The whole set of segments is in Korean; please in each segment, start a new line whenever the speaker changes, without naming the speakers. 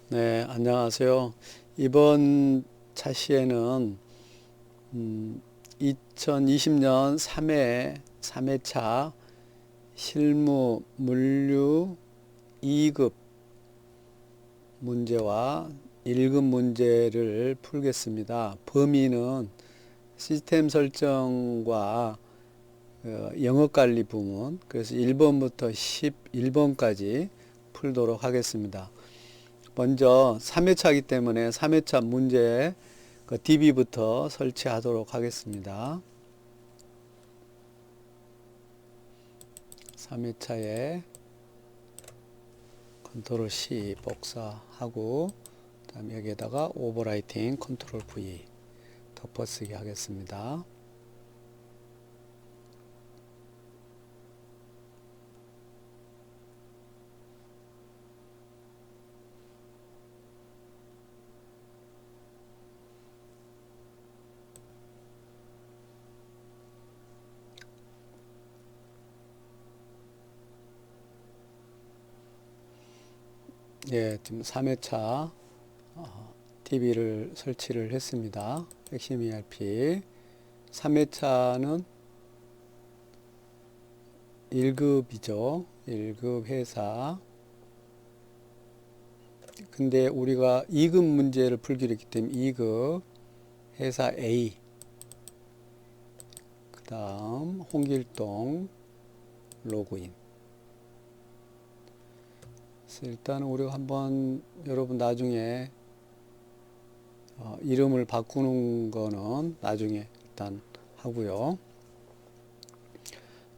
네, 안녕하세요. 이번 차시에는 2020년 3회차 실무 물류 2급 문제와 1급 문제를 풀겠습니다. 범위는 시스템 설정과 영업 관리 부문, 그래서 1번부터 11번까지 풀도록 하겠습니다. 먼저 3회차이기 때문에 3회차 문제 DB부터 설치하도록 하겠습니다. 3회차에 컨트롤 C 복사하고 그다음에 여기에다가 오버라이팅 컨트롤 V 덮어쓰기 하겠습니다. 예, 지금 3회차 DB를 설치를 했습니다. 핵심 ERP 3회차는 1급이죠. 1급 회사. 근데 우리가 2급 문제를 풀기로 했기 때문에 2급 회사 A, 그 다음 홍길동 로그인. 그래서 일단 우리가 한번 여러분 나중에 이름을 바꾸는 거는 나중에 일단 하고요.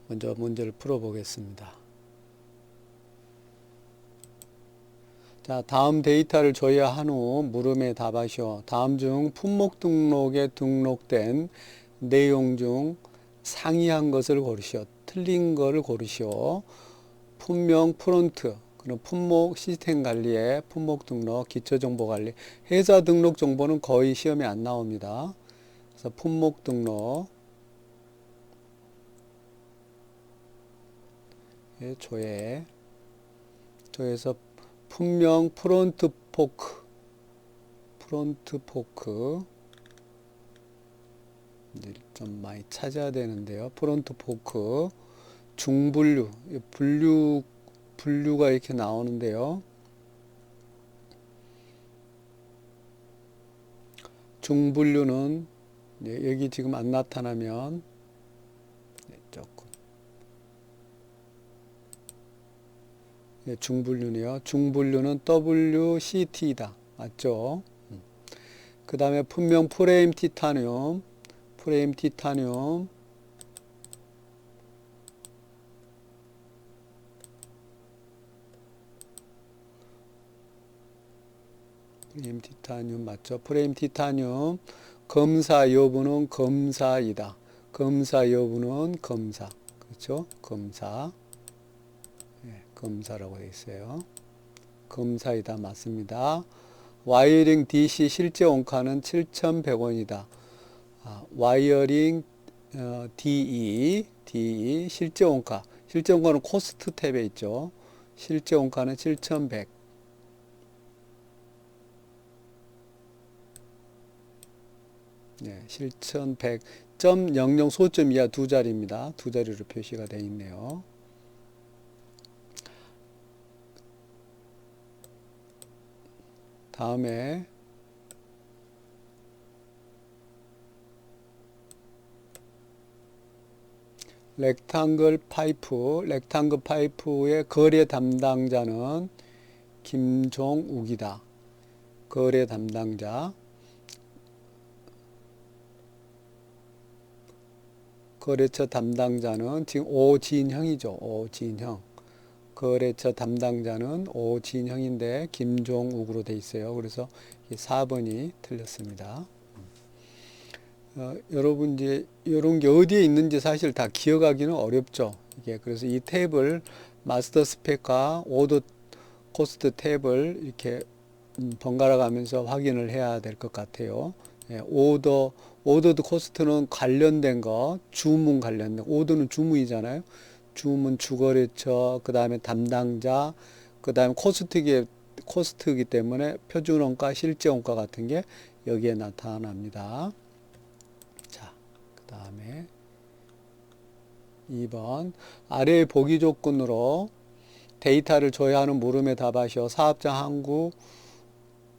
먼저 문제를 풀어보겠습니다. 자, 다음 데이터를 줘야 한 후 물음에 답하시오. 다음 중 품목 등록에 등록된 내용 중 상이한 것을 고르시오. 틀린 거를 고르시오. 품명 프론트, 그럼 품목 시스템 관리에 품목 등록, 기초정보 관리, 회사 등록 정보는 거의 시험에 안 나옵니다. 그래서 품목 등록 조에서 품명 프론트 포크 좀 많이 찾아야 되는데요. 프론트 포크 중분류 분류가 이렇게 나오는데요. 중분류는 여기 지금 안 나타나면 조금 중분류네요. 중분류는 WCT다. 맞죠? 그 다음에 품명 프레임 티타늄 프레임 티타늄 맞죠? 프레임 티타늄 검사 여부는 검사이다. 검사 여부는 검사. 그렇죠? 검사. 검사라고 되어 있어요. 검사이다. 맞습니다. 와이어링 DC 실제 원가는 7,100원이다. 와이어링 DE 실제 원가. 실제 원가는 코스트 탭에 있죠. 실제 원가는 7,100. 네, 7,100.00 소점 이하 두 자리입니다. 두 자리로 표시가 되어 있네요. 다음에 렉탱글 파이프의 거래 담당자는 김종욱이다. 거래 담당자. 거래처 담당자는 지금 오진형이죠. 오진형. 거래처 담당자는 오진형인데 김종욱으로 돼 있어요. 그래서 4번이 틀렸습니다. 여러분 이제 이런 게 어디에 있는지 사실 다 기억하기는 어렵죠. 이게 그래서 이 탭을 마스터 스펙과 오더 코스트 탭을 이렇게 번갈아 가면서 확인을 해야 될 것 같아요. 오더드 코스트는 관련된 거, 주문 관련된 거, 오더는 주문이잖아요. 주문, 주거래처, 그 다음에 담당자, 그 다음에 코스트기에 코스트이기 때문에 표준원가, 실제원가 같은 게 여기에 나타납니다. 자, 그 다음에 2번 아래의 보기 조건으로 데이터를 조회하는 물음에 답하시오. 사업장 항구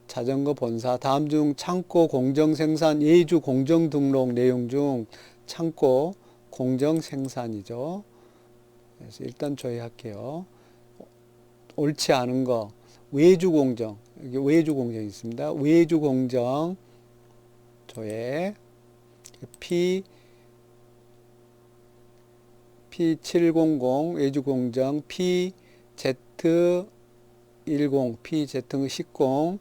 자전거 본사 다음 중 창고 공정 생산 예주 공정 등록 내용 중 창고 공정 생산이죠. 그래서 일단 조회할게요. 옳지 않은 거 외주 공정, 여기 외주 공정이 있습니다. 외주 공정 조회 P700 외주 공정 PZ10 PZ10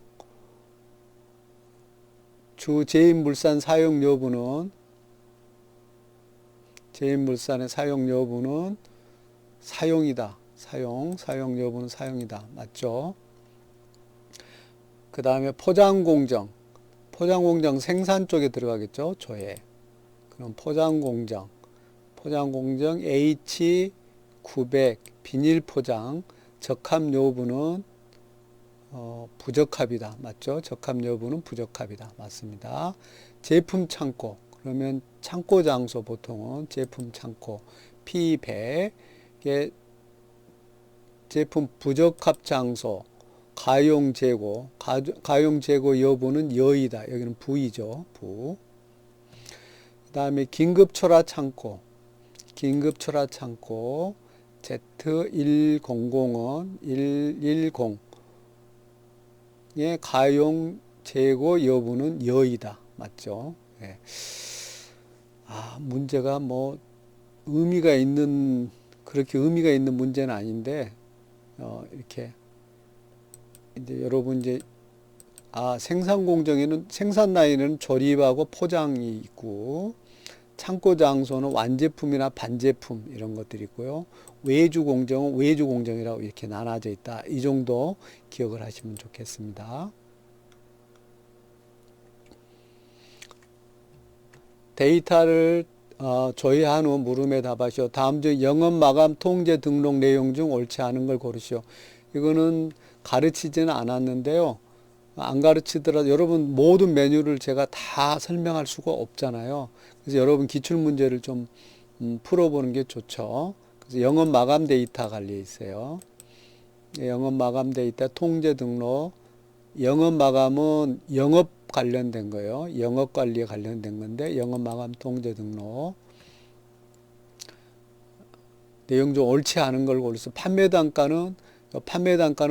주 제인물산 사용 여부는 제인물산의 사용 여부는 사용이다. 사용 여부는 사용이다. 맞죠? 그 다음에 포장공정 생산 쪽에 들어가겠죠. 조회. 그럼 포장공정 H900 비닐포장 적합 여부는 부적합이다. 맞죠? 적합 여부는 부적합이다. 맞습니다. 제품 창고 그러면 창고 장소 보통은 제품 창고 P100의 제품 부적합 장소 가용 재고 여부는 여이다. 여기는 부이죠. 부. 그 다음에 긴급 초라 창고 Z100은 110의 가용 재고 여부는 여이다. 맞죠? 예. 문제가 뭐 그렇게 의미가 있는 문제는 아닌데 이렇게 이제 여러분 이제 생산 공정에는 생산 라인은 조립하고 포장이 있고 창고 장소는 완제품이나 반제품 이런 것들이 있고요. 외주 공정은 외주 공정이라고 이렇게 나눠져 있다. 이 정도 기억을 하시면 좋겠습니다. 데이터를 조회한 후 물음에 답하시오. 다음 중 영업 마감 통제 등록 내용 중 옳지 않은 걸 고르시오. 이거는 가르치지는 않았는데요. 안 가르치더라도 여러분 모든 메뉴를 제가 다 설명할 수가 없잖아요. 그래서 여러분 기출문제를 좀 풀어보는 게 좋죠. 그래서 영업 마감 데이터 관리에 있어요. 영업 마감 데이터 통제 등록. 영업 마감은 영업 관련된 거예요. 영업 관리에 관련된 건데 영업 마감 통제 등록. 내용 중 옳지 않은 걸 고르서 판매 단가는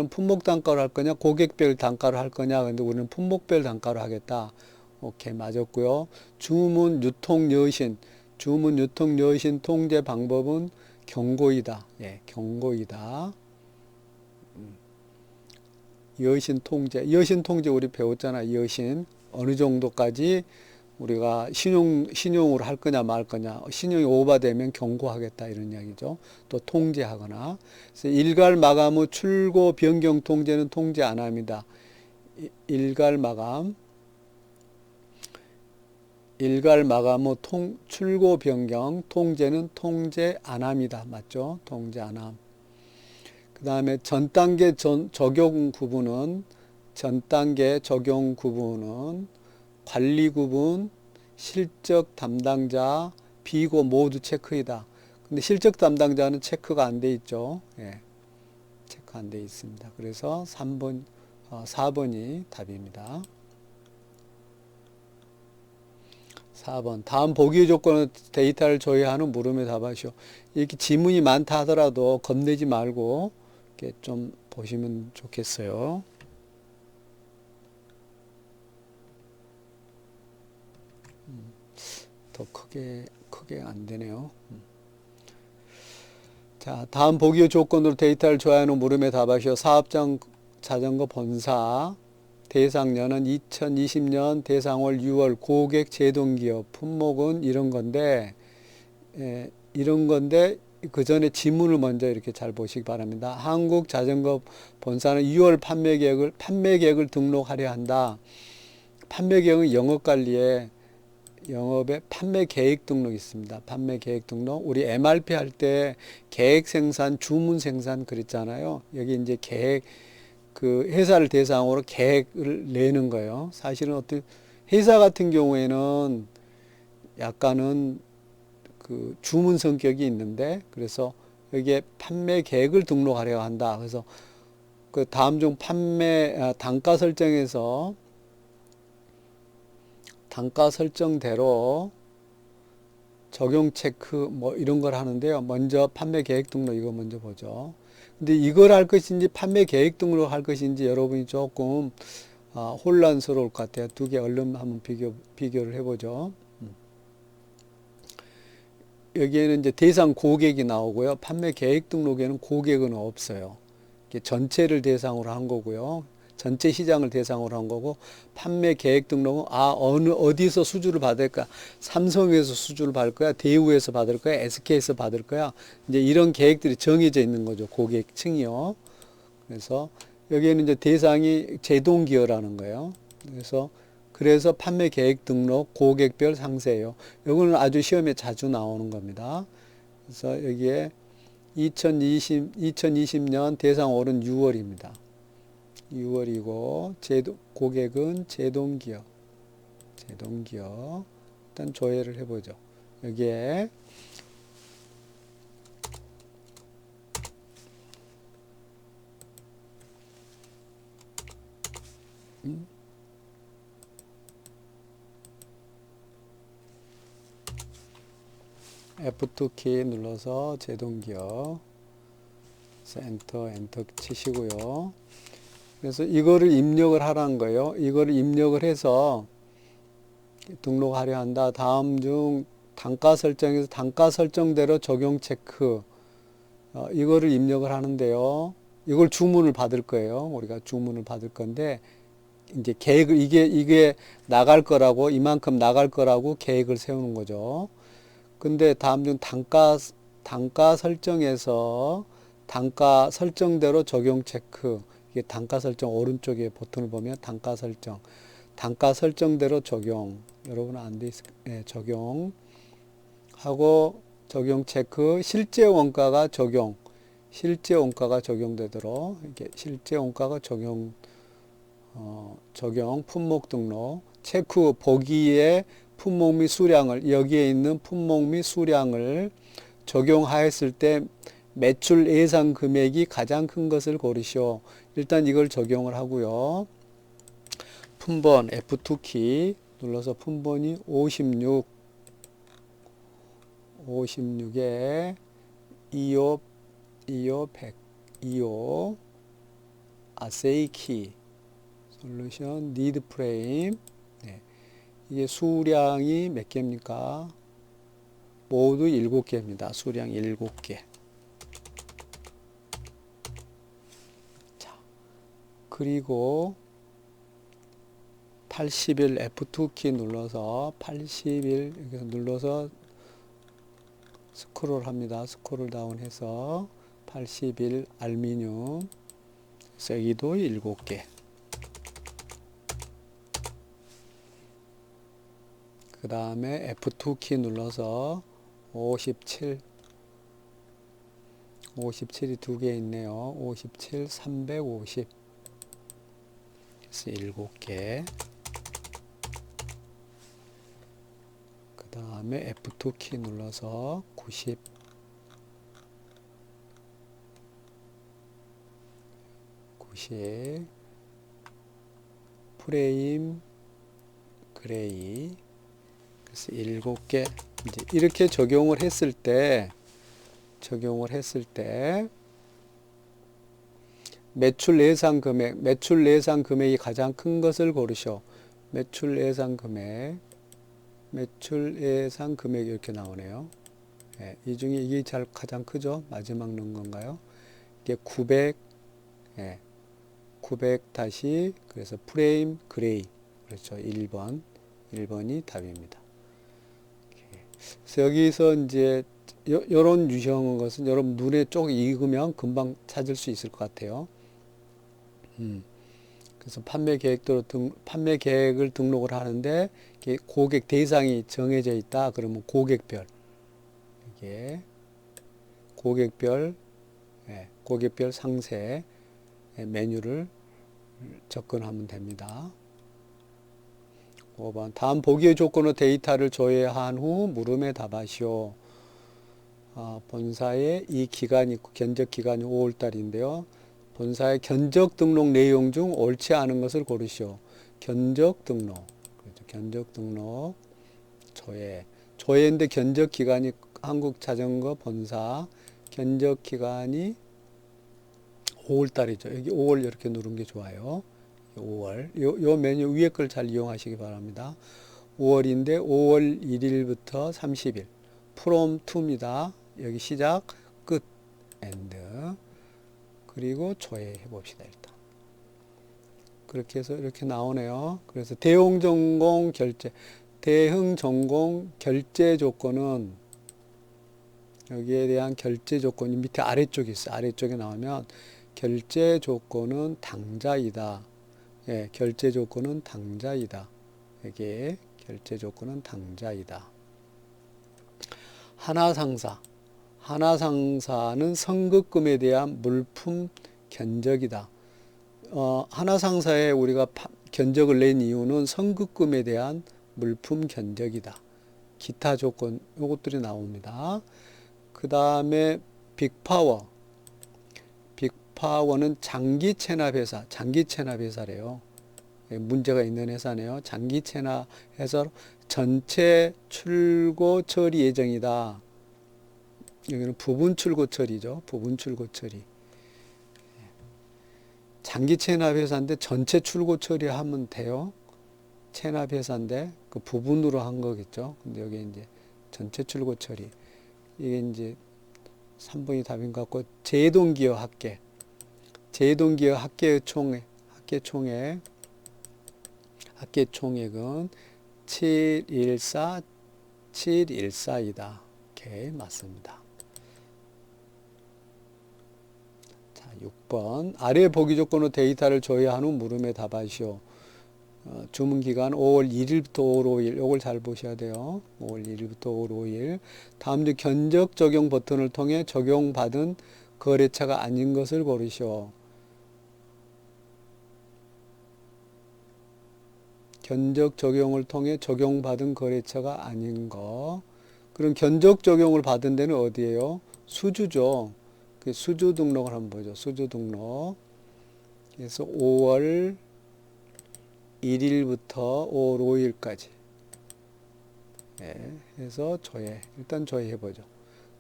품목 단가로 할 거냐 고객별 단가로 할 거냐. 근데 우리는 품목별 단가로 하겠다. 오케이, 맞았고요. 주문 유통 여신 통제 방법은 경고이다. 예, 경고이다. 여신 통제 우리 배웠잖아. 여신 어느 정도까지 우리가 신용으로 할 거냐 말 거냐. 신용이 오버되면 경고하겠다 이런 이야기죠. 또 통제하거나. 그래서 일괄 마감 후 출고 변경 통제는 통제 안 합니다. 일괄 마감 후 출고 변경 통제는 통제 안 합니다. 맞죠? 통제 안 함. 그 다음에 전 단계 적용 구분은 관리 구분, 실적 담당자, 비고 모두 체크이다. 근데 실적 담당자는 체크가 안 돼 있죠. 예, 체크 안 돼 있습니다. 그래서 4번이 답입니다. 4번 다음 보기의 조건은 데이터를 조회하는 물음에 답하시오. 이렇게 지문이 많다 하더라도 겁내지 말고 이렇게 좀 보시면 좋겠어요. 더 크게 안 되네요. 자, 다음 보기의 조건으로 데이터를 조회하는 물음에 답하시오. 사업장 자전거 본사 대상년은 2020년 대상월 6월 고객 제동기업 품목은 이런 건데 그 전에 지문을 먼저 이렇게 잘 보시기 바랍니다. 한국 자전거 본사는 6월 판매 계획을 등록하려 한다. 판매 계획은 영업에 판매 계획 등록이 있습니다. 판매 계획 등록. 우리 MRP 할 때 계획 생산, 주문 생산 그랬잖아요. 여기 이제 계획 그 회사를 대상으로 계획을 내는 거예요. 사실은 어떤 회사 같은 경우에는 약간은 그 주문 성격이 있는데, 그래서 여기에 판매 계획을 등록하려고 한다. 그래서 그 다음 중 단가 설정에서 단가 설정대로 적용 체크 뭐 이런 걸 하는데요. 먼저 판매 계획 등록 이거 먼저 보죠. 근데 이걸 할 것인지 판매 계획 등록을 할 것인지 여러분이 조금 혼란스러울 것 같아요. 두 개 얼른 한번 비교를 해보죠. 여기에는 이제 대상 고객이 나오고요. 판매 계획 등록에는 고객은 없어요. 이게 전체를 대상으로 한 거고요. 전체 시장을 대상으로 한 거고, 판매 계획 등록은 어디서 수주를 받을까? 삼성에서 수주를 받을 거야, 대우에서 받을 거야, SK에서 받을 거야. 이제 이런 계획들이 정해져 있는 거죠. 고객층이요. 그래서 여기에는 이제 대상이 제동기어라는 거예요. 그래서 판매 계획 등록 고객별 상세예요. 이거는 아주 시험에 자주 나오는 겁니다. 그래서 여기에 2020년 대상월은 6월입니다. 6월이고 고객은 제동기업. 일단 조회를 해보죠. 여기에 F2 키 눌러서 제동기업 엔터 치시고요. 그래서 이거를 입력을 하라는 거예요. 이거를 입력을 해서 등록하려 한다. 다음 중 단가 설정에서 단가 설정대로 적용 체크 이거를 입력을 하는데요. 이걸 주문을 받을 거예요. 우리가 주문을 받을 건데 이제 계획을 이게 나갈 거라고 이만큼 나갈 거라고 계획을 세우는 거죠. 근데 다음 중 단가 설정에서 단가 설정대로 적용 체크. 이게 단가 설정 오른쪽에 버튼을 보면 단가 설정대로 적용. 여러분 안 돼 있을 네, 적용 하고 적용 체크. 실제 원가가 적용되도록 이게 실제 원가가 적용 품목 등록 체크 보기에 품목 및 수량을 여기에 있는 품목 및 수량을 적용하였을 때 매출 예상 금액이 가장 큰 것을 고르시오. 일단 이걸 적용을 하고요. 품번 F2 키 눌러서 품번이 56에 25 아세이 키 솔루션 니드 프레임 네. 이게 수량이 몇 개입니까? 모두 7개입니다. 수량 7개. 자, 그리고 80일 F2 키 눌러서 80일 눌러서 스크롤 합니다. 스크롤 다운 해서 80일 알미늄 여기도 7개. 그 다음에 F2 키 눌러서 57이 2개 있네요. 57, 350 그래서 7개. 그 다음에 F2 키 눌러서 90 프레임 그레이 그래서 7개. 이제 이렇게 적용을 했을 때 매출 예상 금액이 가장 큰 것을 고르시오. 매출 예상 금액 이렇게 나오네요. 네, 이 중에 이게 가장 크죠? 마지막 넣은 건가요? 이게 900 다시 그래서 프레임 그레이 그렇죠. 1번이 답입니다. 그래서 여기서 이제 요런 유형의 것은 여러분 눈에 쭉 익으면 금방 찾을 수 있을 것 같아요. 그래서 판매 계획을 등록을 하는데 고객 대상이 정해져 있다. 그러면 고객별 상세 메뉴를 접근하면 됩니다. 5번. 다음 보기의 조건으로 데이터를 조회한 후 물음에 답하시오. 본사의 이 기간이 있고 견적 기간이 5월달인데요. 본사의 견적 등록 내용 중 옳지 않은 것을 고르시오. 견적 등록. 그렇죠. 견적 등록. 조회. 조회인데 견적 기간이 한국자전거 본사 견적 기간이 5월달이죠. 여기 5월 이렇게 누른 게 좋아요. 5월. 요 메뉴 위에 걸 잘 이용하시기 바랍니다. 5월인데 5월 1일부터 30일. from to입니다. 여기 시작, 끝, end. 그리고 조회해 봅시다, 일단. 그렇게 해서 이렇게 나오네요. 그래서 대응 전공 결제. 대응 전공 결제 조건은 여기에 대한 결제 조건이 밑에 아래쪽에 있어요. 아래쪽에 나오면 결제 조건은 당자이다. 예, 결제 조건은 당자이다. 여기에 결제 조건은 당자이다. 하나상사. 하나상사는 선급금에 대한 물품 견적이다. 하나상사에 우리가 견적을 낸 이유는 선급금에 대한 물품 견적이다. 기타 조건 요것들이 나옵니다. 그 다음에 빅파워. 빅파워는 장기 체납회사. 장기 체납회사래요. 문제가 있는 회사네요. 장기 체납해서 전체 출고 처리 예정이다. 여기는 부분 출고 처리죠. 부분 출고 처리. 장기 체납 회사인데 전체 출고 처리하면 돼요. 체납 회사인데 그 부분으로 한 거겠죠. 근데 여기 이제 전체 출고 처리. 이게 이제 3번이 답인 것 같고, 제동기업 합계. 제동기업 합계의 합계 총액은 714이다. 오케이, 맞습니다. 자, 6번. 아래 보기 조건으로 데이터를 조회한 후 물음에 답하시오. 주문기간 5월 1일부터 5월 5일. 요걸 잘 보셔야 돼요. 5월 1일부터 5월 5일. 다음 주 견적 적용 버튼을 통해 적용받은 거래처가 아닌 것을 고르시오. 견적 적용을 통해 적용받은 거래처가 아닌 거. 그럼 견적 적용을 받은 데는 어디예요? 수주죠. 그 수주 등록을 한번 보죠. 수주 등록. 그래서 5월 1일부터 5월 5일까지. 예, 해서 조회. 일단 조회해 보죠.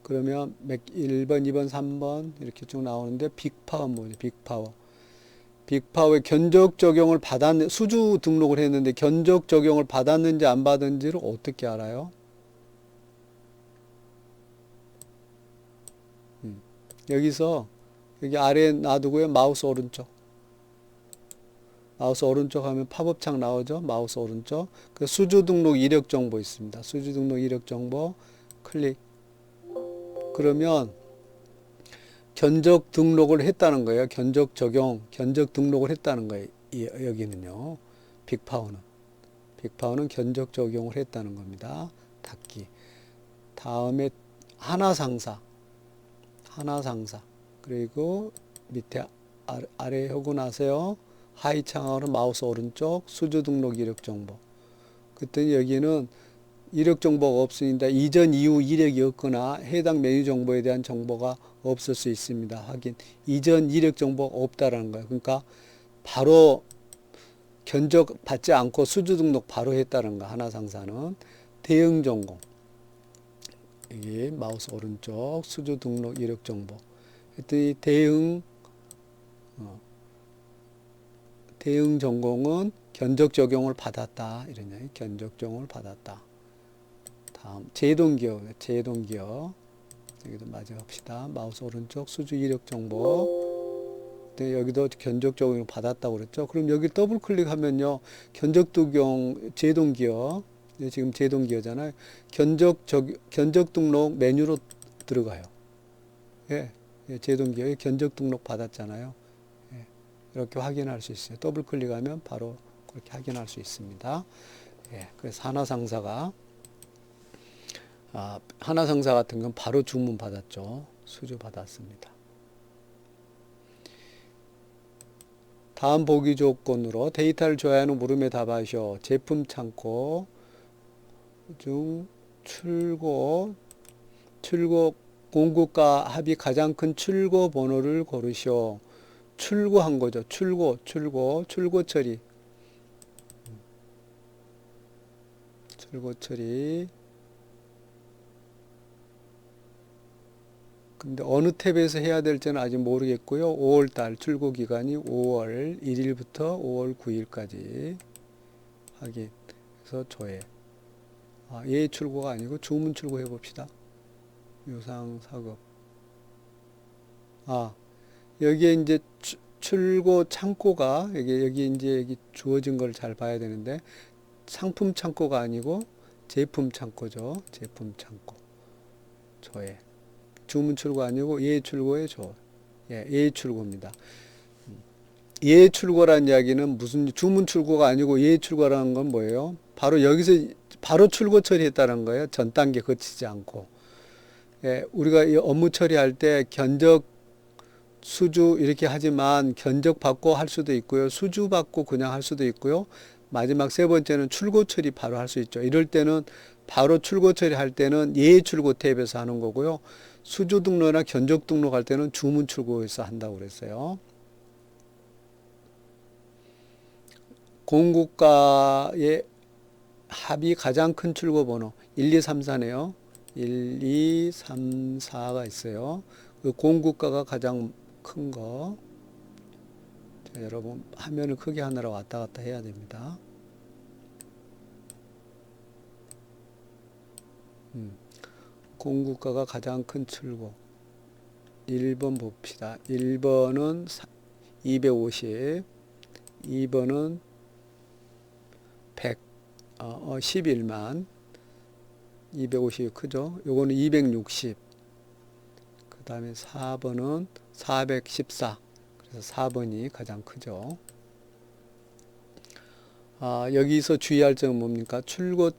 그러면 1번, 2번, 3번 이렇게 쭉 나오는데 빅파워 뭐죠? 빅파워. 빅파워의 견적 적용을 수주 등록을 했는데 견적 적용을 받았는지 안 받았는지를 어떻게 알아요? 여기서 여기 아래에 놔두고요. 마우스 오른쪽. 마우스 오른쪽 하면 팝업창 나오죠. 마우스 오른쪽. 그 수주 등록 이력 정보 있습니다. 수주 등록 이력 정보 클릭. 그러면 견적 등록을 했다는 거예요. 견적 적용, 견적 등록을 했다는 거예요. 여기는요. 빅파워는 견적 적용을 했다는 겁니다. 닫기. 다음에 하나상사. 그리고 밑에 아래 하고 나서요. 하이 창으로 마우스 오른쪽 수주 등록 이력 정보. 그랬더니 여기는 이력 정보가 없으니까 이전 이후 이력이 없거나 해당 메뉴 정보에 대한 정보가 없을 수 있습니다. 확인. 이전 이력 정보가 없다라는 거예요. 그러니까 바로 견적 받지 않고 수주 등록 바로 했다는 거. 하나상사는 대응 전공. 여기 마우스 오른쪽 수주 등록 이력 정보. 했더니 대응 전공은 견적 적용을 받았다. 이러냐. 견적 적용을 받았다. 다음 제동기업. 여기도 마저 합시다. 마우스 오른쪽 수주 이력 정보. 네, 여기도 견적 적용을 받았다고 그랬죠. 그럼 여기 더블 클릭하면요. 견적 적용 제동기업. 네, 지금 제동기업잖아요. 견적 등록 메뉴로 들어가요. 예, 제동기업에 견적 등록 받았잖아요. 예, 이렇게 확인할 수 있어요. 더블 클릭하면 바로 그렇게 확인할 수 있습니다. 예, 그래서 하나상사 같은 건 바로 주문 받았죠. 수주 받았습니다. 다음 보기 조건으로 데이터를 줘야 하는 물음에 답하시오. 제품 창고 중 출고 공급과 합이 가장 큰 출고 번호를 고르시오. 출고한 거죠. 출고 처리. 근데 어느 탭에서 해야 될지는 아직 모르겠고요. 5월달 출고 기간이 5월 1일부터 5월 9일까지 하기. 그래서 조회. 예 출고가 아니고 주문 출고 해봅시다. 유상 사급. 여기에 이제 출고 창고가 여기 이제 여기 주어진 걸 잘 봐야 되는데 상품 창고가 아니고 제품 창고죠. 제품 창고. 조회. 주문 출고 아니고 예 출고의 조. 예 출고입니다. 예 출고란 이야기는 무슨 주문 출고가 아니고 예 출고라는 건 뭐예요? 바로 여기서 바로 출고 처리했다는 거예요. 전 단계 거치지 않고. 우리가 이 업무 처리할 때 견적 수주 이렇게 하지만 견적 받고 할 수도 있고요. 수주 받고 그냥 할 수도 있고요. 마지막 세 번째는 출고 처리 바로 할 수 있죠. 이럴 때는 바로 출고 처리할 때는 예 출고 탭에서 하는 거고요. 수주 등록이나 견적 등록할 때는 주문 출고에서 한다고 그랬어요. 공급가의 합이 가장 큰 출고 번호 1, 2, 3, 4네요. 1, 2, 3, 4가 있어요. 그 공급가가 가장 큰 거. 자, 여러분 화면을 크게 하느라 왔다 갔다 해야 됩니다. 공급가가 가장 큰 출고 1번 봅시다. 1번은 250, 2번은 100, 11만 250이 크죠. 요거는 260. 그 다음에 4번은 414. 그래서 4번이 가장 크죠. 여기서 주의할 점은 뭡니까? 출고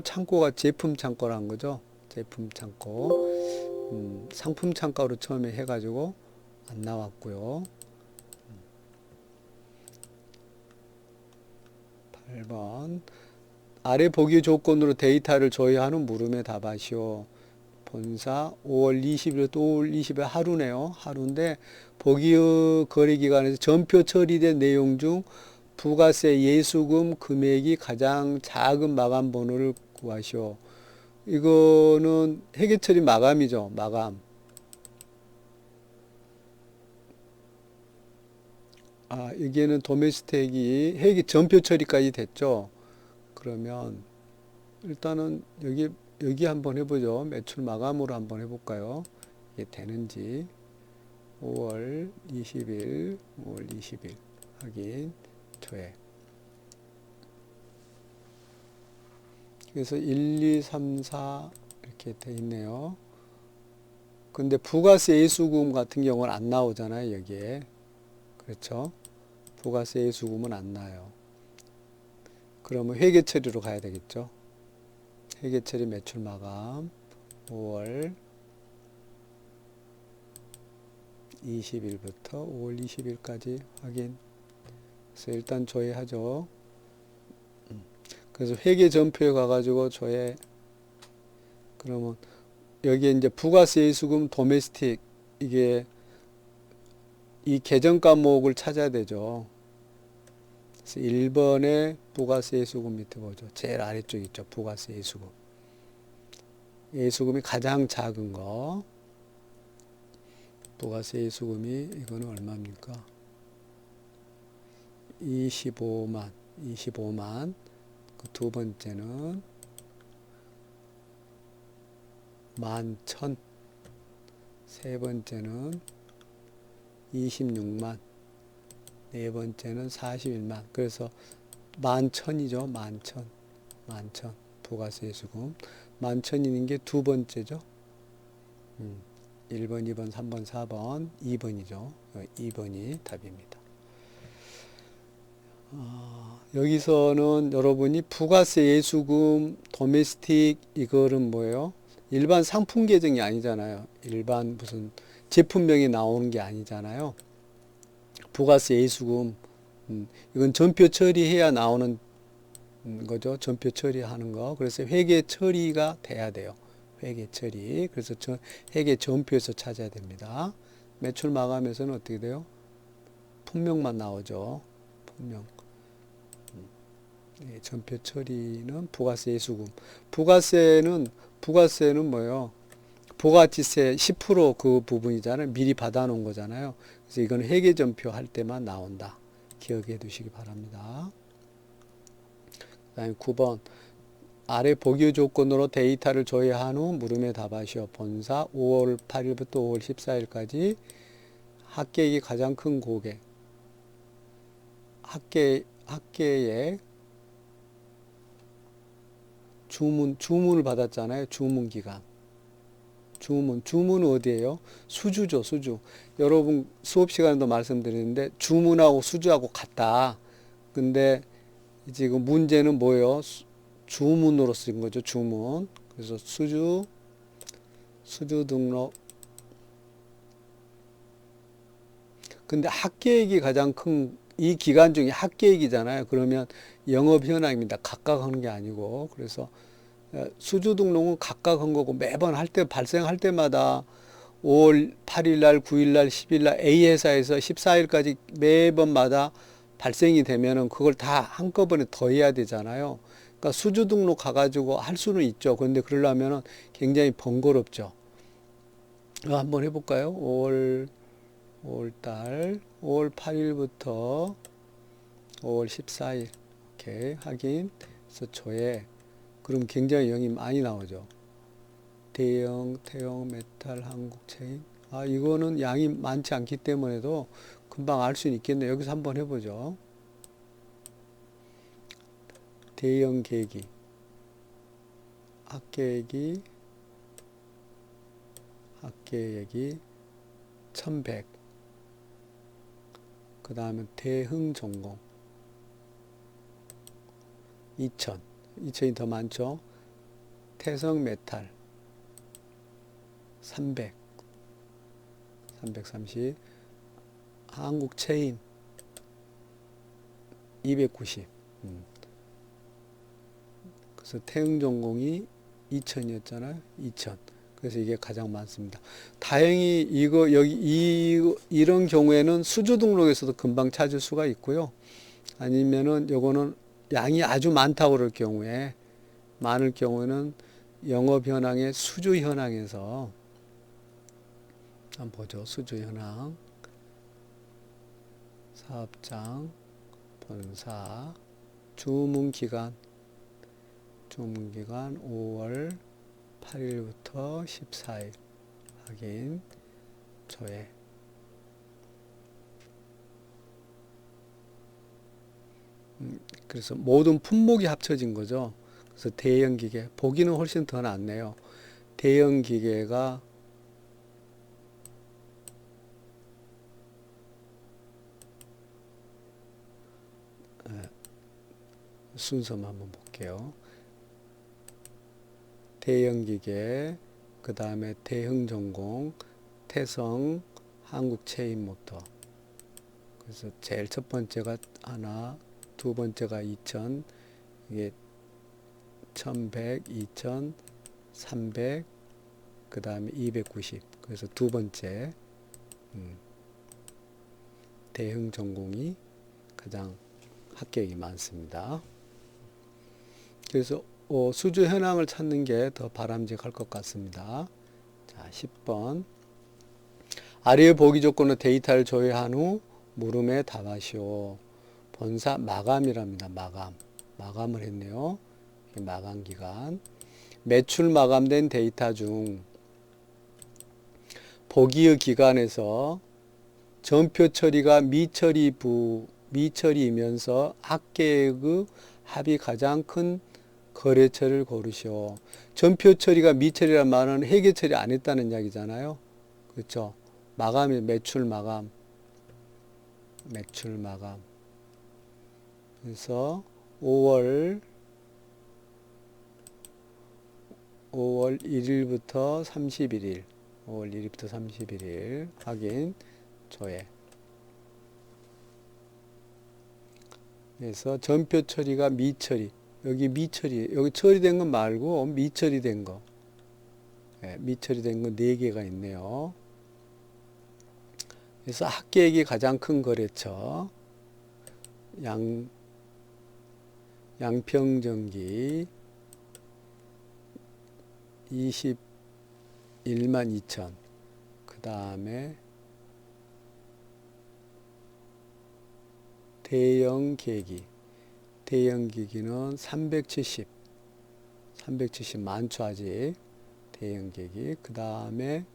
창고가 제품 창고라는 거죠. 제품 창고. 상품 창고로 처음에 해가지고 안 나왔고요. 8번. 아래 보기 조건으로 데이터를 조회하는 물음에 답하시오. 본사 5월 20일 또 5월 20일 하루네요. 하루인데 보기 거래 기간에서 전표 처리된 내용 중 부가세 예수금 금액이 가장 작은 마감 번호를 구하시오. 이거는 회계 처리 마감이죠. 마감. 여기에는 도메스텍이 회계 전표 처리까지 됐죠. 그러면 일단은 여기 한번 해보죠. 매출 마감으로 한번 해볼까요? 이게 되는지. 5월 20일 확인, 조회. 그래서 1, 2, 3, 4 이렇게 돼 있네요. 근데 부가세 예수금 같은 경우는 안 나오잖아요. 여기에. 그렇죠? 부가세 예수금은 안 나요. 그러면 회계 처리로 가야 되겠죠. 회계 처리 매출 마감 5월 20일부터 5월 20일까지 확인. 그래서 일단 조회하죠. 그래서 회계 전표에 가가지고 조회. 그러면 여기에 이제 부가세 예수금 도메스틱 이게 이 계정 과목을 찾아야 되죠. 그래서 1번에 부가세 예수금 밑에 보죠. 제일 아래쪽 있죠. 부가세 예수금. 예수금이 가장 작은 거. 부가세 예수금이 이거는 얼마입니까? 25만. 그 두 번째는 11,000. 세 번째는 26만. 네 번째는 41만. 그래서 11,000이죠. 11,000. 부가세 예수금. 11,000이는 게 두 번째죠. 1번, 2번, 3번, 4번, 2번이죠. 2번이 답입니다. 여기서는 여러분이 부가세 예수금 도메스틱 이거는 뭐예요? 일반 상품 계정이 아니잖아요. 일반 무슨 제품명이 나오는 게 아니잖아요. 부가세 예수금. 이건 전표 처리해야 나오는 거죠. 전표 처리하는 거. 그래서 회계 처리가 돼야 돼요. 회계 처리. 그래서 회계 전표에서 찾아야 됩니다. 매출 마감에서는 어떻게 돼요? 품명만 나오죠. 품명. 네, 전표 처리는 부가세 예수금. 부가세는 뭐예요? 부가치세 10% 부분이잖아요. 미리 받아놓은 거잖아요. 그래서 이건 회계 전표 할 때만 나온다. 기억해 두시기 바랍니다. 그 다음에 9번. 아래 보기 조건으로 데이터를 조회한 후 물음에 답하시오. 본사 5월 8일부터 5월 14일까지 합계액이 가장 큰 고객. 합계액 주문을 받았잖아요. 주문 기간. 주문은 어디예요? 수주죠, 수주. 여러분 수업 시간에도 말씀드렸는데 주문하고 수주하고 같다. 근데 지금 문제는 뭐예요? 주문으로 쓴 거죠, 주문. 그래서 수주 등록. 근데 합계액이 가장 큰, 이 기간 중에 합계액이잖아요. 그러면 영업 현황입니다. 각각 하는 게 아니고. 그래서 수주 등록은 각각 한 거고 매번 발생할 때마다 5월 8일 날, 9일 날, 10일 날 A 회사에서 14일까지 매번마다 발생이 되면은 그걸 다 한꺼번에 더해야 되잖아요. 그러니까 수주 등록 가가지고 할 수는 있죠. 그런데 그러려면은 굉장히 번거롭죠. 한번 해볼까요? 5월 달 5월 8일부터 5월 14일 이렇게 확인. 그래서 조회. 그럼 굉장히 영이 많이 나오죠. 대형, 태형, 메탈, 한국 체인. 이거는 양이 많지 않기 때문에도 금방 알 수는 있겠네요. 여기서 한번 해보죠. 대형 계기. 합계액이 1100. 그 다음에 대흥전공 2000. 2000이 더 많죠. 태성메탈 330. 한국체인 290. 그래서 태흥전공이 2000이었잖아요. 2000. 그래서 이게 가장 많습니다. 다행히 이런 경우에는 수주 등록에서도 금방 찾을 수가 있고요. 아니면은 요거는 양이 아주 많다고 그럴 경우에, 많을 경우에는 영업 현황의 수주 현황에서 한번 보죠. 수주 현황. 사업장, 본사, 주문 기간 5월 8일부터 14일 확인, 조회. 그래서 모든 품목이 합쳐진 거죠. 그래서 대형 기계, 보기는 훨씬 더 낫네요. 대형 기계가 순서만 한번 볼게요. 대형 기계, 그 다음에 대흥전공, 태성, 한국체인모터. 그래서 제일 첫 번째가 하나, 두 번째가 2000, 이게 1100, 2000, 300, 그 다음에 290. 그래서 두 번째 대흥전공이 가장 합격이 많습니다. 그래서 수주 현황을 찾는 게 더 바람직할 것 같습니다. 자, 10번. 아래의 보기 조건으로 데이터를 조회한 후 물음에 답하시오. 본사 마감이랍니다. 마감을 했네요. 마감 기간. 매출 마감된 데이터 중 보기의 기간에서 전표 처리가 미처리이면서 합계액의 합이 가장 큰 거래처를 고르시오. 전표 처리가 미처리란 말은 회계 처리 안 했다는 이야기잖아요. 그렇죠? 마감이 매출 마감. 그래서 5월 1일부터 31일. 5월 1일부터 31일 확인, 조회. 그래서 전표 처리가 미처리. 여기 미처리. 여기 처리된 건 말고 미처리된 거. 예, 미처리된 거 4개가 있네요. 그래서 합계액이 가장 큰 거래처. 양평전기 21만 2천. 그 다음에 대형계기. 대형기기는 370 많죠 아직. 대형계기. 그 다음에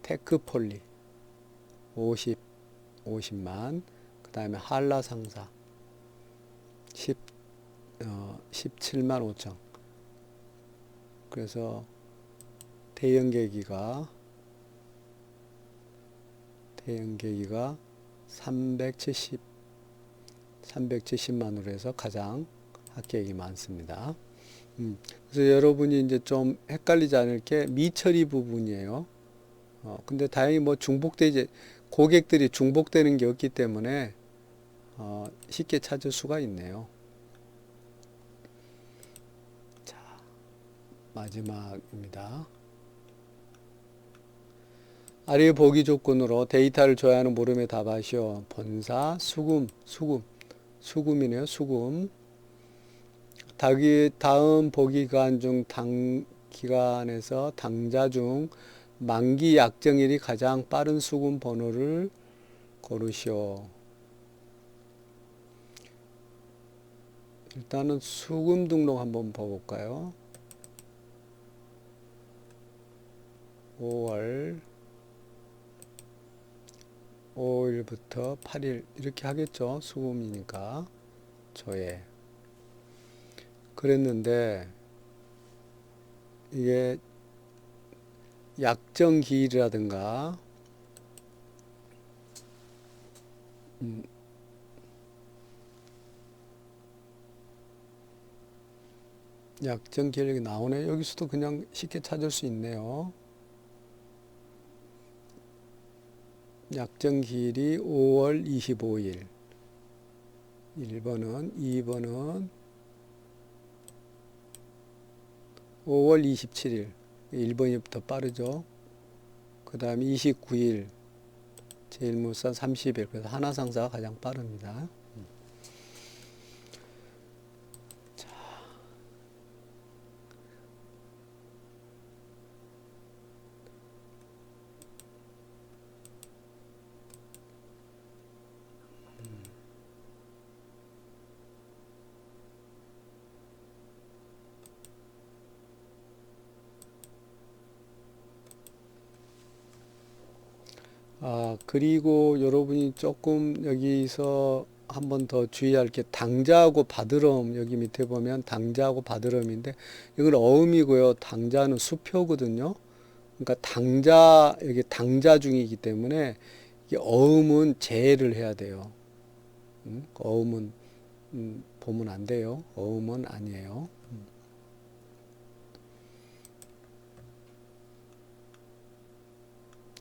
테크폴리 50만. 그 다음에 한라상사 17만 5천. 그래서 대형계기가 370만으로 해서 가장 합계액이 많습니다. 그래서 여러분이 이제 좀 헷갈리지 않을 게 미처리 부분이에요. 근데 다행히 뭐 중복되지, 고객들이 중복되는 게 없기 때문에 쉽게 찾을 수가 있네요. 자, 마지막입니다. 아래의 보기 조건으로 데이터를 줘야 하는 물음에 답하시오. 본사, 수금이네요. 수금. 다음 보기 기간 중 기간에서 당자 중 만기 약정일이 가장 빠른 수금 번호를 고르시오. 일단은 수금 등록 한번 봐볼까요? 5월 5일부터 8일 이렇게 하겠죠. 수금이니까 저에 그랬는데 이게 약정 기일이라든가 약정 기일이 나오네. 여기서도 그냥 쉽게 찾을 수 있네요. 약정 기일이 5월 25일 1번은 2번은 5월 27일 1번이 더 빠르죠. 그 다음에 29일 제일물산 30일. 그래서 하나상사가 가장 빠릅니다. 그리고 여러분이 조금 여기서 한 번 더 주의할 게 당자하고 바드럼. 여기 밑에 보면 당자하고 바드럼인데 이건 어음이고요. 당자는 수표거든요. 그러니까 여기 당자 중이기 때문에 이게 어음은 제외를 해야 돼요. 어음은 보면 안 돼요. 어음은 아니에요.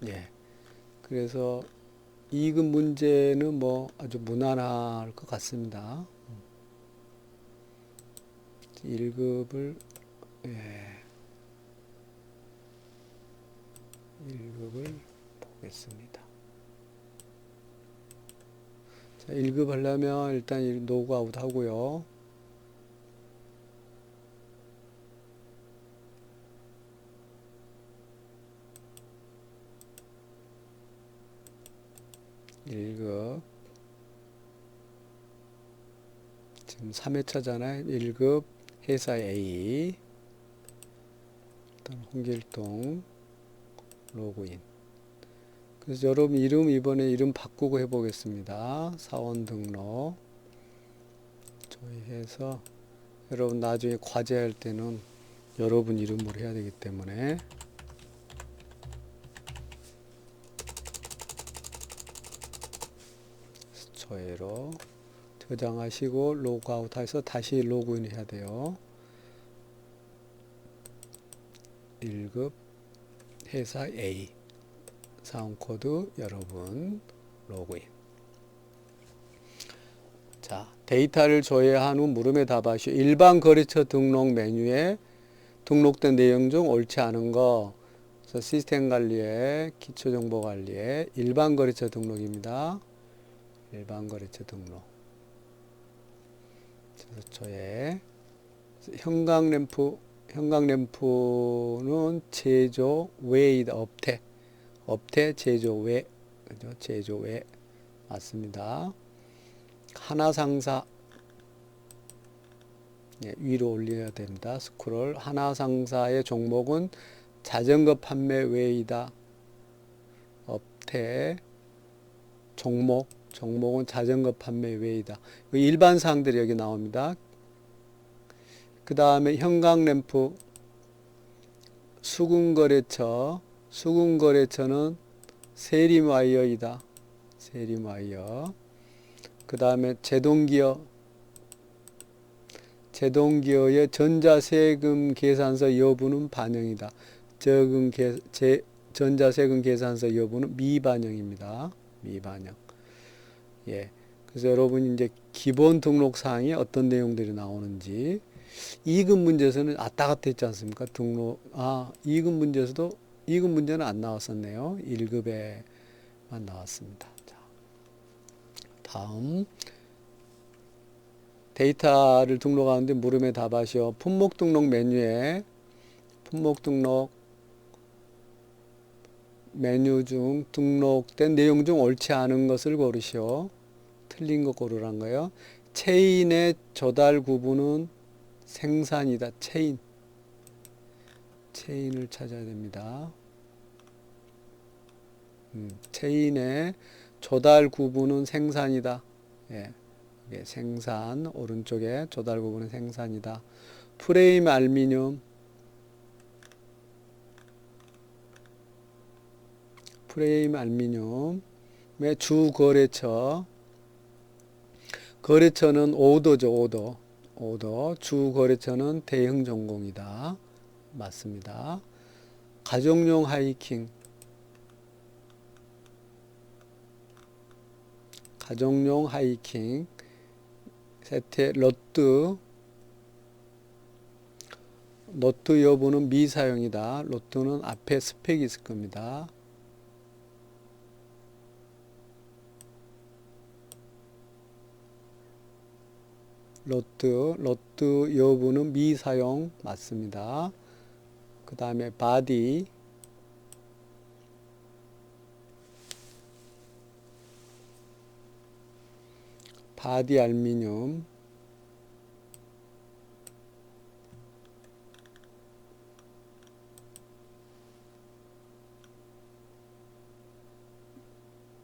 예. 그래서 2급 문제는 뭐 아주 무난할 것 같습니다. 1급을 1급을 보겠습니다. 자, 1급 하려면 일단 노그아웃 하고요. 지금 3회차잖아요. 1급 회사 A. 일단 홍길동 로그인. 그래서 여러분 이번에 이름 바꾸고 해보겠습니다. 사원 등록. 조회해서 여러분 나중에 과제할 때는 여러분 이름으로 해야 되기 때문에 저해로 저장하시고 로그아웃해서 다시 로그인 해야 돼요. 1급 회사 A 사원코드 여러분 로그인. 자, 자, 데이터를 조회한 후 물음에 답하시오. 일반 거래처 등록 메뉴에 등록된 내용 중 옳지 않은 거. 그래서 시스템 관리에 기초정보 관리에 일반 거래처 등록입니다. 일반 거래처 등록. 그래서 조회. 형광램프는 제조 외이다. 업태 제조 외. 그죠? 제조 외. 맞습니다. 하나상사. 예, 위로 올려야 됩니다. 스크롤. 하나상사의 종목은 자전거 판매 외이다. 업태 종목은 자전거 판매 외이다. 일반 사항들이 여기 나옵니다. 그 다음에 형광램프 수군거래처는 세림와이어이다. 세림와이어. 그 다음에 제동기어의 전자세금 계산서 여부는 반영이다. 전자세금 계산서 여부는 미반영입니다. 미반영. 예. 그래서 여러분 이제 기본 등록 사항이 어떤 내용들이 나오는지 이급 문제에서는 왔다 갔다 했지 않습니까? 이급 문제는 안 나왔었네요. 1급에만 나왔습니다. 자, 다음 데이터를 등록하는데 물음에 답하시오. 품목 등록 메뉴에 품목 등록 메뉴 중 등록된 내용 중 옳지 않은 것을 고르시오. 틀린 거 고르란 거예요. 체인의 조달 구분은 생산이다. 체인을 찾아야 됩니다. 체인의 조달 구분은 생산이다. 예. 생산, 오른쪽에 조달 구분은 생산이다. 프레임 알루미늄의 주 거래처는 오더죠. 주 거래처는 대형 전공이다. 맞습니다. 가정용 하이킹 세태 로트 여부는 미사용이다. 로트는 앞에 스펙이 있을 겁니다. 로트 여부는 미사용 맞습니다. 그 다음에 바디 알루미늄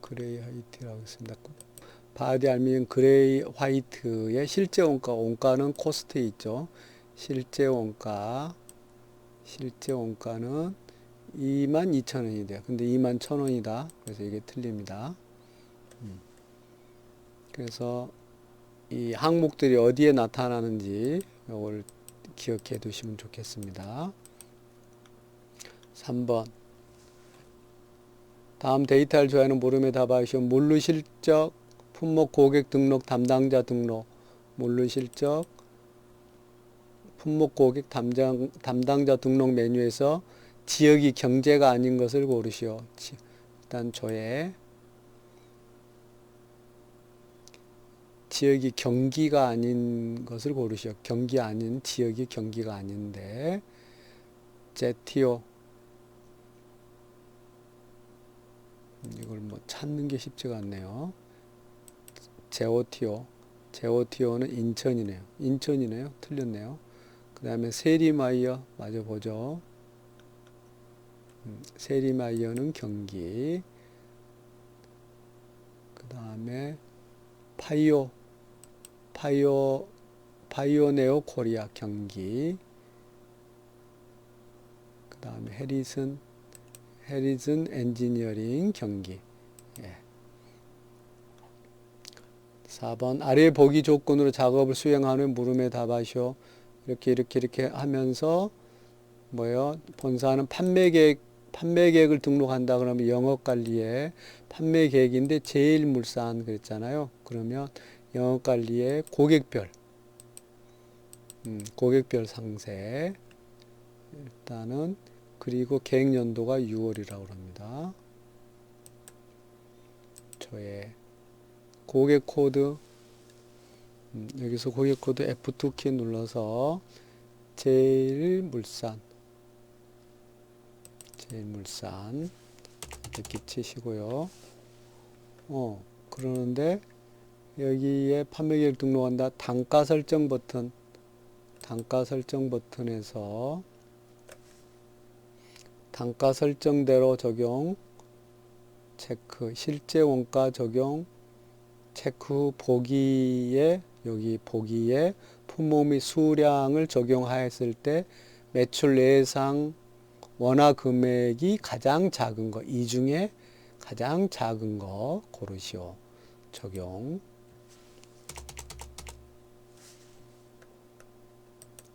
그레이 화이트라고 했습니다. 바디 알루미늄 그레이 화이트의 실제 원가는 코스트에 있죠. 실제 원가는 22,000원이 돼요. 근데 21,000원이다. 그래서 이게 틀립니다. 그래서 이 항목들이 어디에 나타나는지 이걸 기억해 두시면 좋겠습니다. 3번 다음 데이터를 조회하는 물음에 답하시오. 물류실적 품목 고객 등록 담당자 등록 물류실적 품목 고객 담당자 등록 메뉴에서 지역이 경제가 아닌 것을 고르시오. 일단 조회 지역이 경기가 아닌 것을 고르시오. 경기 아닌 지역이 경기가 아닌데 제티오 이걸 뭐 찾는 게 쉽지가 않네요. 제오티오는 인천이네요. 틀렸네요. 그 다음에 세리마이어 마저 보죠. 세리마이어는 경기. 그 다음에 파이오네오 코리아 경기. 그 다음에 해리슨 엔지니어링 경기. 예. 4번 아래 보기 조건으로 작업을 수행한 후 물음에 답하시오. 이렇게 하면서 본사는 판매계획을 등록한다 그러면 영업관리에 판매계획인데 제일물산 그랬잖아요. 그러면 영업관리의 고객별, 고객별 상세. 일단은 그리고 계획연도가 6월이라고 합니다. 저의 고객 코드, 여기서 고객 코드 F2키 눌러서 제일물산 이렇게 끼치시고요. 그러는데 여기에 판매계획 등록한다. 단가 설정 버튼에서 단가 설정대로 적용 체크, 실제 원가 적용 체크 후 보기에, 여기 보기에 품목 및 수량을 적용하였을 때 매출 예상 원화 금액이 가장 작은 거, 이 중에 가장 작은 거 고르시오. 적용.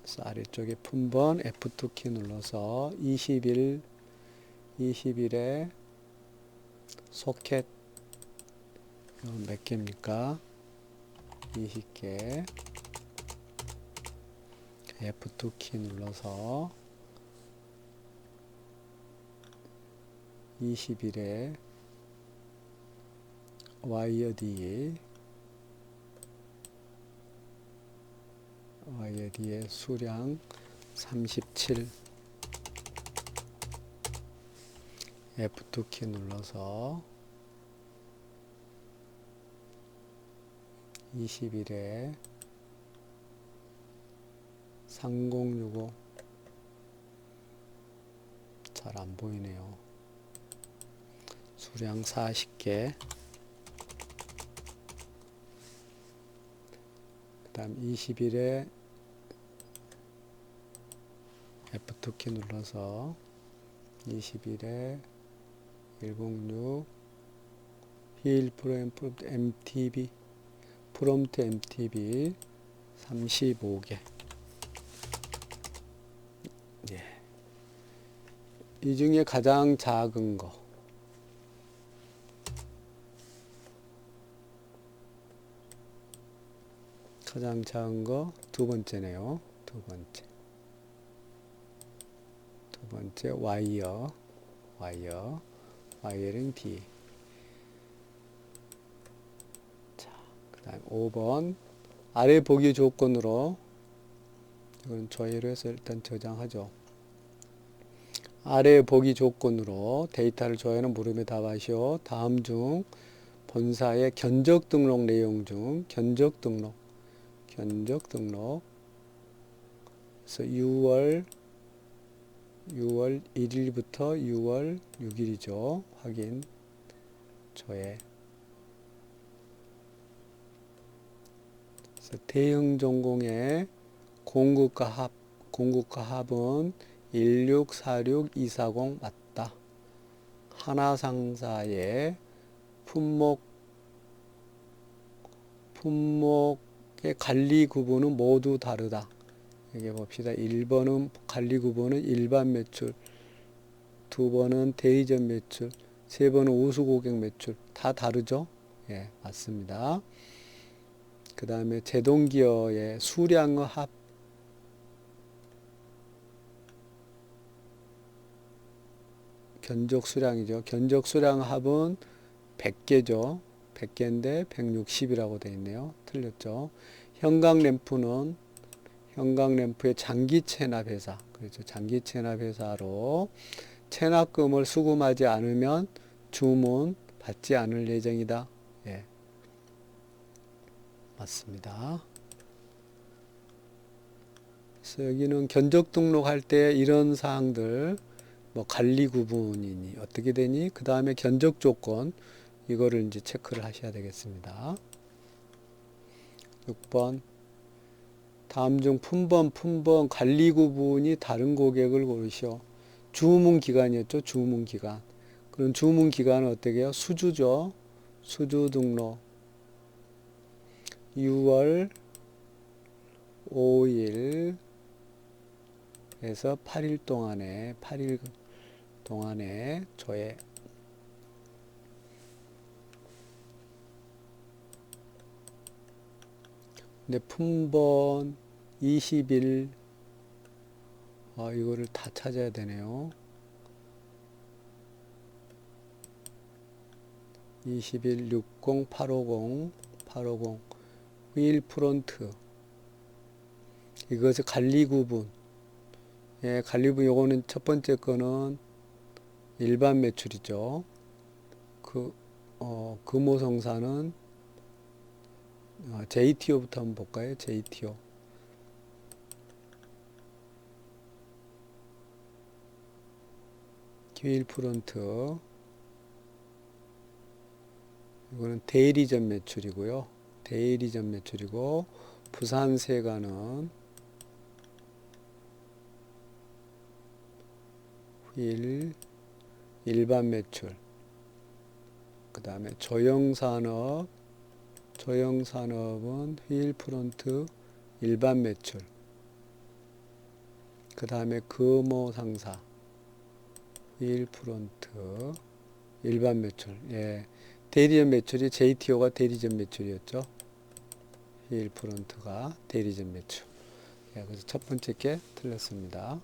그래서 아래쪽에 품번 F2키 눌러서 20일에 소켓 몇 개입니까? 20개. F2키 눌러서 20일에 YOD의 수량 37. F2키 눌러서 20일에 3065 잘 안 보이네요. 수량 40개. 그 다음 20일에 F2키 눌러서 20일에 106 힐 프롬프트 MTB 35개. 예. 이 중에 가장 작은 거, 두 번째네요. 두 번째 와이어링 D. 자, 그 다음 5번 아래 보기 조건으로, 이건 저희로 해서 일단 저장하죠. 아래 보기 조건으로 데이터를 조회하는 물음에 답하시오. 다음 중 본사의 견적 등록 내용 중 견적 등록 그래서 6월 1일부터 6월 6일이죠. 확인. 조회. 그래서 대형 전공의 공급과 합은 1646240 맞다. 하나상사의 품목의 관리 구분은 모두 다르다. 여기 봅시다. 1번은 관리 구분은 일반 매출, 2번은 대리점 매출, 3번은 우수 고객 매출. 다 다르죠? 예, 맞습니다. 그 다음에 제동기어의 수량의 합, 견적 수량이죠. 견적 수량 합은 100개죠. 100개인데 160이라고 되어 있네요. 틀렸죠. 현강램프의 장기 체납 회사. 그렇죠. 장기 체납 회사로 체납금을 수금하지 않으면 주문 받지 않을 예정이다. 예. 맞습니다. 그래서 여기는 견적 등록할 때 이런 사항들, 뭐 관리 구분이니 어떻게 되니, 그 다음에 견적 조건, 이거를 이제 체크를 하셔야 되겠습니다. 6번 다음 중 품번 관리 구분이 다른 고객을 고르시오. 주문 기간이었죠. 주문 기간. 그럼 주문 기간은 어떻게 해요? 수주죠. 수주 등록 6월 5일에서 8일 동안에 조회. 근데 품번 21, 이거를 다 찾아야 되네요. 21, 60, 850, 850, 휠 프론트. 이것의 관리 구분. 예, 관리 구분, 요거는 첫 번째 거는 일반 매출이죠. 금호성사는 JTO부터 한번 볼까요? JTO. 휠 프론트. 이거는 대리점 매출이고요. 대리점 매출이고, 부산세가는 휠 일반 매출. 그 다음에 조형산업은 휠 프론트 일반 매출. 그 다음에 금호상사 휠 프론트 일반 매출. 예, 대리점 매출이 JTO가 대리점 매출이었죠. 휠 프론트가 대리점 매출. 예, 그래서 첫 번째 게 틀렸습니다.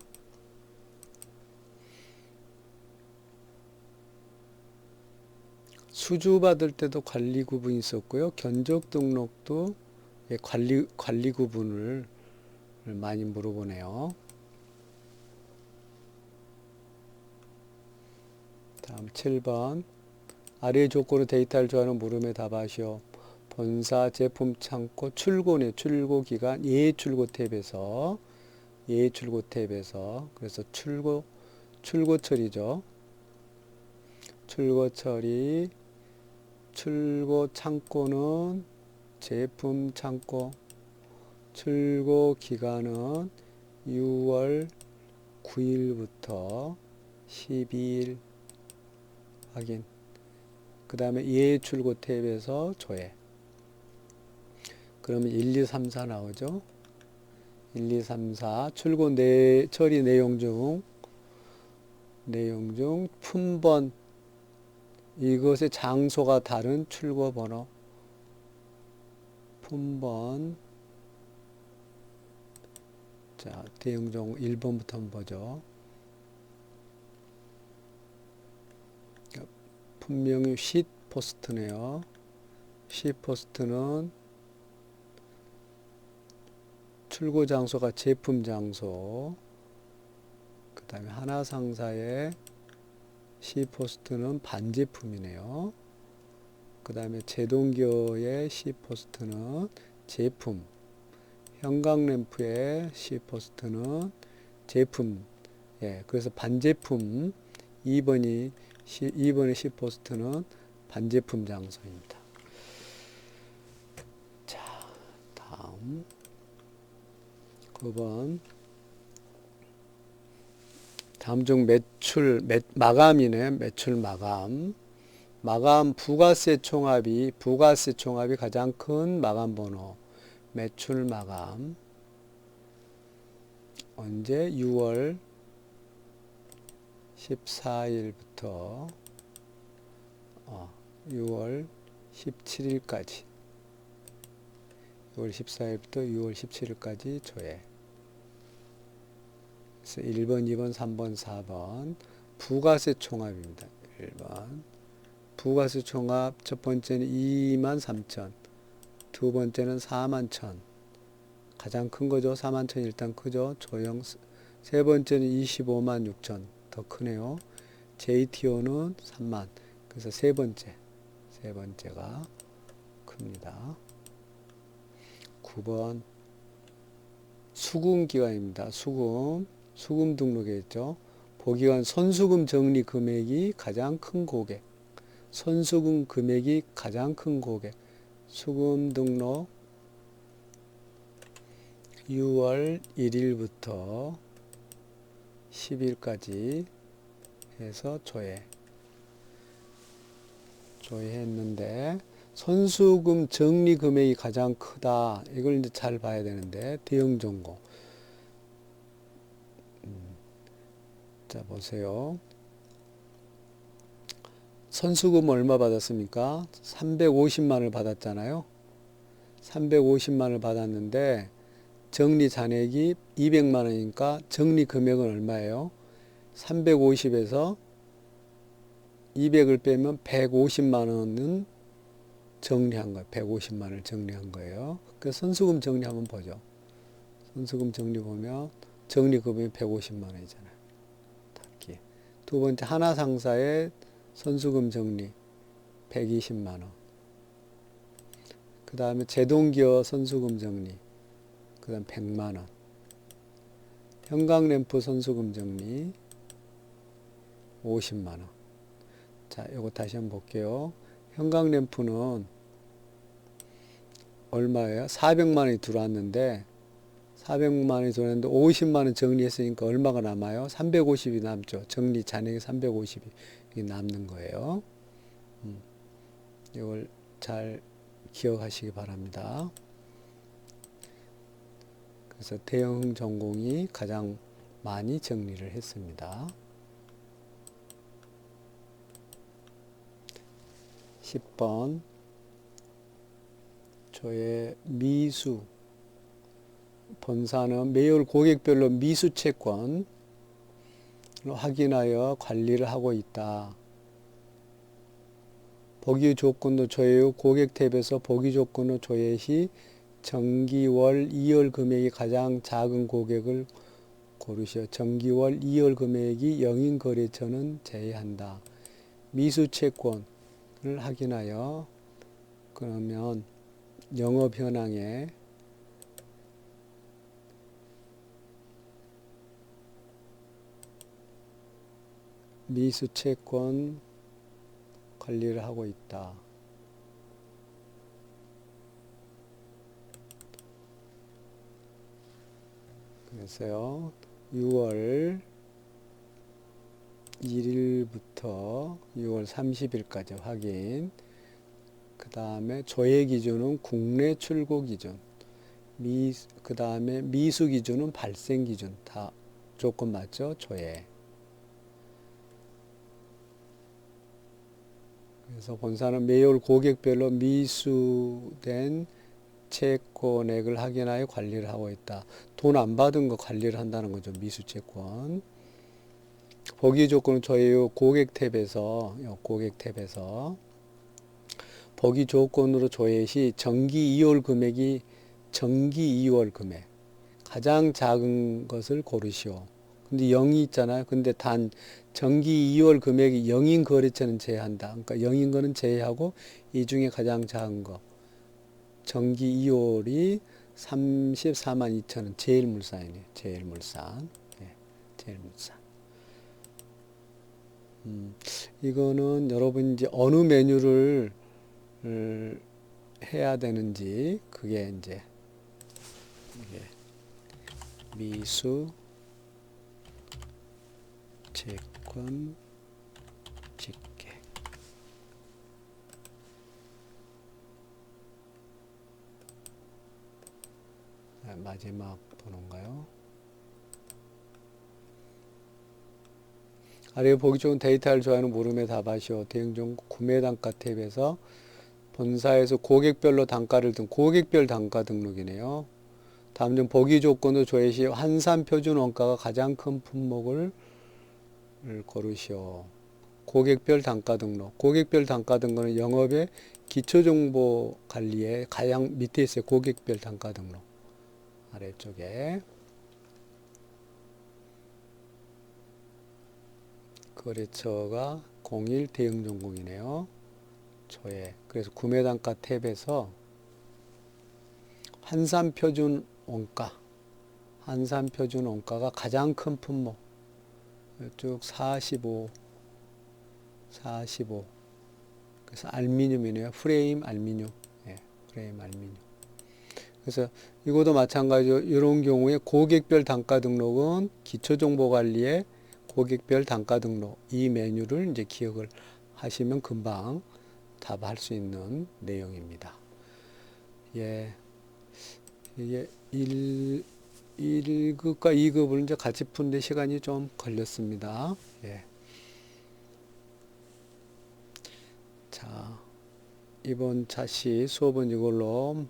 수주 받을 때도 관리 구분이 있었고요. 견적 등록도 관리 구분을 많이 물어보네요. 다음 7번. 아래 조건으로 데이터를 조하는 물음에 답하시오. 본사 제품 창고 출고네, 출고 기간 예출고 탭에서 그래서 출고 처리죠. 출고 처리. 출고 창고는 제품 창고. 출고 기간은 6월 9일부터 12일 확인. 그 다음에 예출고 탭에서 조회. 그러면 1, 2, 3, 4 나오죠. 1, 2, 3, 4 출고 처리 내용 중 품번 이것의 장소가 다른 출고 번호. 품번. 자, 대응종 1번부터 한번 보죠. 분명히 쉿 포스트네요. 쉿 포스트는 출고 장소가 제품 장소. 그 다음에 하나상사의 C포스트는 반제품이네요. 그 다음에 제동기어의 C포스트는 제품. 형광램프의 C포스트는 제품. 예, 그래서 반제품 2번의 C포스트는 반제품 장소입니다. 자, 다음 9번. 다음 중 마감이네. 매출 마감. 부가세 총합이 가장 큰 마감 번호. 매출 마감. 언제? 6월 14일부터 6월 17일까지. 6월 14일부터 6월 17일까지 조회. 1번, 2번, 3번, 4번 부가세 총합입니다. 1번 부가세 총합 첫 번째는 23,000, 두 번째는 41,000. 가장 큰 거죠. 41,000 일단 크죠. 세 번째는 256,000 더 크네요. JTO는 3만. 그래서 세 번째가 큽니다. 9번 수금 기간입니다. 수금 등록에 있죠. 보기관 선수금 적립 금액이 가장 큰 고객. 선수금 금액이 가장 큰 고객. 수금 등록 6월 1일부터 10일까지 해서 조회했는데 선수금 적립 금액이 가장 크다. 이걸 이제 잘 봐야 되는데 대응 전공. 자, 보세요. 선수금 얼마 받았습니까? 350만을 받았잖아요. 350만을 받았는데 정리 잔액이 200만 원이니까 정리 금액은 얼마예요? 350에서 200을 빼면 150만 원은 정리한 거예요. 150만 원을 정리한 거예요. 그 선수금 정리 한번 보죠. 선수금 정리 보면 정리금이 150만 원이잖아요. 답기. 두 번째 하나상사의 선수금 정리 120만 원. 그 다음에 제동기업 선수금 정리 그 다음 100만 원. 형광램프 선수금 정리 50만 원. 자, 요거 다시 한번 볼게요. 형광램프는 얼마예요? 400만 원이 들어왔는데 400만 원이 들어왔는데 50만 원 정리했으니까 얼마가 남아요? 350이 남죠. 정리 잔액이 350이 남는 거예요. 이걸 잘 기억하시기 바랍니다. 그래서 대형 전공이 가장 많이 정리를 했습니다. 10번 저의 미수 본사는 매월 고객별로 미수 채권을 확인하여 관리를 하고 있다. 보기 조건도 조회 후 고객 탭에서 보기 조건을 조회 시 정기월 2월 금액이 가장 작은 고객을 고르시오. 정기월 2월 금액이 영인 거래처는 제외한다. 미수 채권을 확인하여 그러면 영업 현황에 미수 채권 관리를 하고 있다. 그래서요, 6월 1일부터 6월 30일까지 확인. 그 다음에 조회 기준은 국내 출고 기준. 그 다음에 미수 기준은 발생 기준. 다 조건 맞죠? 조회. 그래서 본사는 매월 고객별로 미수된 채권액을 확인하여 관리를 하고 있다. 돈 안 받은 거 관리를 한다는 거죠. 미수 채권. 보기 조건은 저희 고객 탭에서 보기 조건으로 조회 시 정기 2월 금액이 정기 2월 금액 가장 작은 것을 고르시오. 근데 0이 있잖아요. 근데 단 정기 2월 금액이 0인 거래처는 제외한다. 그러니까 0인 거는 제외하고 이 중에 가장 작은 거. 정기 2월이 34만 2천 원. 제일물산이네요. 제일물산. 네, 제일물산. 이거는 여러분 이제 어느 메뉴를 해야 되는지 그게 이제 미수 채권 집계 마지막 번호인가요? 아래 보기 좋은 데이터를 좋아하는 물음에 답하시오. 대응종 구매 단가 탭에서 본사에서 고객별로 단가를 등 고객별 단가 등록이네요. 다음 중 보기 조건도 조회 시 환산 표준 원가가 가장 큰 품목을 고르시오. 고객별 단가 등록. 고객별 단가 등록은 영업의 기초정보 관리에 가장 밑에 있어요. 고객별 단가 등록. 아래쪽에. 거래처가 01 대응전공이네요. 조회. 그래서 구매단가 탭에서 환산표준 원가. 환산표준 원가가 가장 큰 품목. 쭉 45. 그래서 알미늄이네요. 프레임 알미늄. 예, 프레임 알미늄. 그래서 이것도 마찬가지로 이런 경우에 고객별 단가 등록은 기초정보관리에 고객별 단가 등록 이 메뉴를 이제 기억을 하시면 금방 답할 수 있는 내용입니다. 예, 이게 1급과 2급을 이제 같이 푸는데 시간이 좀 걸렸습니다. 예. 자, 이번 차시 수업은 이걸로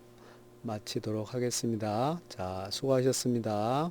마치도록 하겠습니다. 자, 수고하셨습니다.